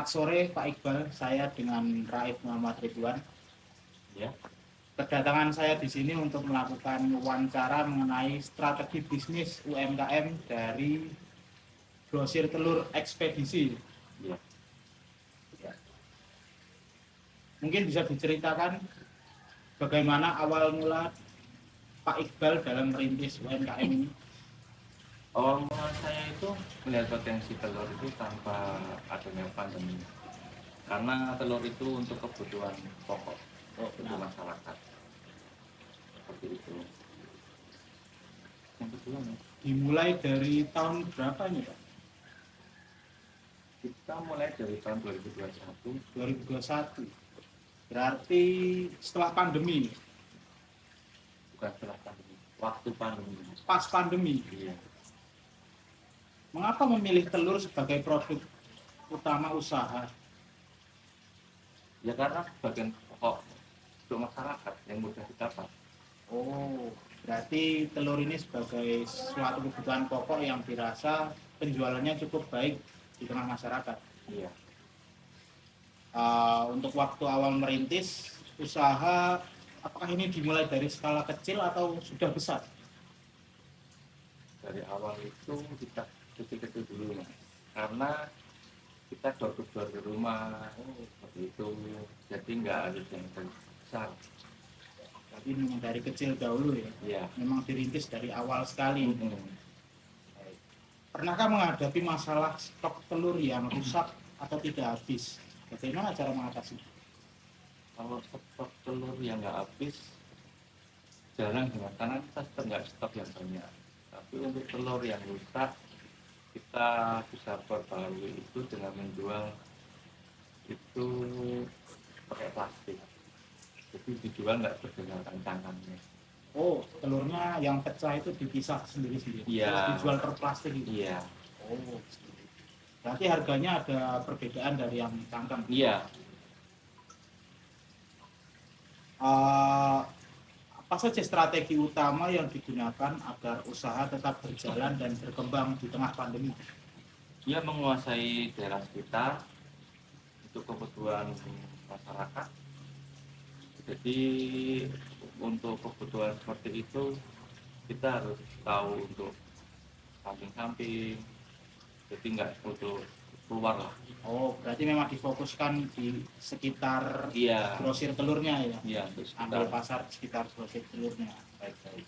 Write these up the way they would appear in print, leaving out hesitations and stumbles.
Selamat sore Pak Iqbal, saya dengan Raif Muhammad Ridwan. Ya, Kedatangan saya di sini untuk melakukan wawancara mengenai strategi bisnis UMKM dari grosir telur ekspedisi. ya. Mungkin bisa diceritakan bagaimana awal mula Pak Iqbal dalam merintis UMKM ini? Awal mula saya itu melihat potensi telur itu tanpa adanya pandemi. Karena telur itu untuk kebutuhan pokok untuk masyarakat. Seperti itu. Yang kedua, Dimulai dari tahun berapa ini Pak? kita mulai dari tahun 2021. 2021. Berarti setelah pandemi, Bukan setelah pandemi, waktu pandemi. pas pandemi. Iya. Mengapa memilih telur sebagai produk utama usaha? Ya karena bagian pokok untuk masyarakat yang mudah didapat. Oh, berarti telur ini sebagai suatu kebutuhan pokok yang dirasa penjualannya cukup baik di tengah masyarakat. Iya. Untuk waktu awal merintis usaha, apakah ini dimulai dari skala kecil atau sudah besar? Dari awal itu kita kecil-kecil dulu, Mas. Karena kita door ke rumah, seperti itu. Jadi nggak harus yang besar. Tapi memang dari kecil dahulu ya. Iya. Memang dirintis dari awal sekali. Hmm. Pernahkah menghadapi masalah stok telur yang rusak atau tidak habis? Bagaimana cara mengatasi? Kalau stok telur yang nggak habis, jarang dengan karena kita tetap nggak stok yang banyak. Tapi untuk telur yang rusak, kita bisa perbarui itu dengan menjual itu pakai plastik. Jadi dijual nggak berdasarkan tangannya. Oh, telurnya yang pecah itu dipisah sendiri-sendiri. Iya. Terus dijual per plastik gitu. Iya. Oh, berarti harganya ada perbedaan dari yang cangkang. Iya. Apa saja strategi utama yang digunakan agar usaha tetap berjalan dan berkembang di tengah pandemi? Dia menguasai daerah sekitar untuk kebutuhan masyarakat. Jadi untuk kebutuhan seperti itu kita harus tahu untuk samping-samping. Jadi nggak butuh keluar lah. Oh, berarti memang difokuskan di sekitar Iya. grosir telurnya ya? Iya, untuk Ambil sekitar. pasar sekitar grosir telurnya. Baik-baik.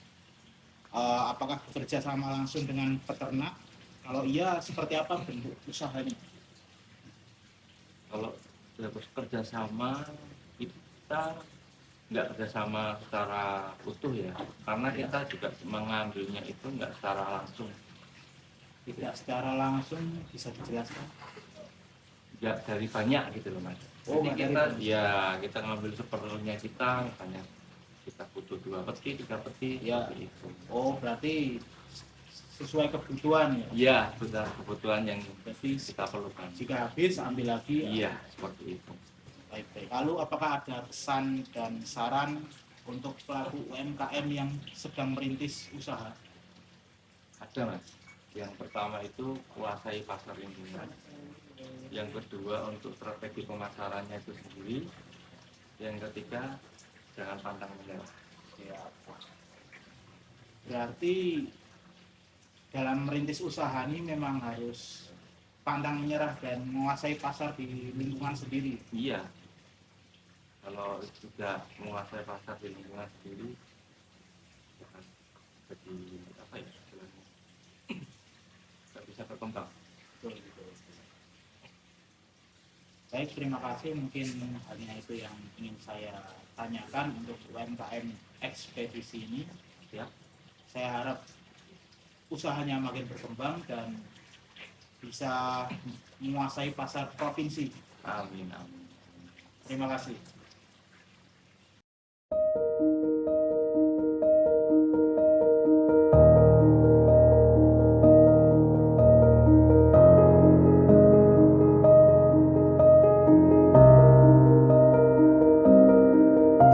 Apakah bekerja sama langsung dengan peternak? Kalau iya, seperti apa bentuk usahanya? Kalau sudah bekerja sama, kita nggak kerjasama secara utuh ya, karena kita juga mengambilnya itu nggak secara langsung. Tidak secara langsung, bisa dijelaskan? Nggak dari banyak gitu loh Mas. Oh, Jadi nggak dari kita banyak. ya kita ngambil seperlunya kita, misalnya kita butuh 2 peti, 3 peti, Ya. seperti itu. Oh, berarti sesuai kebutuhan ya? Iya, sudah kebutuhan yang Jadi kita perlukan. jika habis, ambil lagi. Iya, seperti itu. Baik-baik. Lalu apakah ada pesan dan saran untuk pelaku UMKM yang sedang merintis usaha? Ada Mas. Yang pertama itu kuasai pasar lingkungan. Yang kedua untuk strategi pemasarannya itu sendiri. Yang ketiga jangan pantang menyerah. Ya. Berarti dalam merintis usaha ini memang harus pantang menyerah dan menguasai pasar di lingkungan sendiri. Iya. Kalau sudah menguasai pasar di lingkungan sendiri, akan jadi apa ya istilahnya? Nggak bisa berkembang. Betul, betul. Baik, terima kasih. Mungkin hanya itu yang ingin saya tanyakan untuk UMKM ekspedisi ini. Ya. Saya harap usahanya makin berkembang dan bisa menguasai pasar provinsi. Amin, amin. Terima kasih.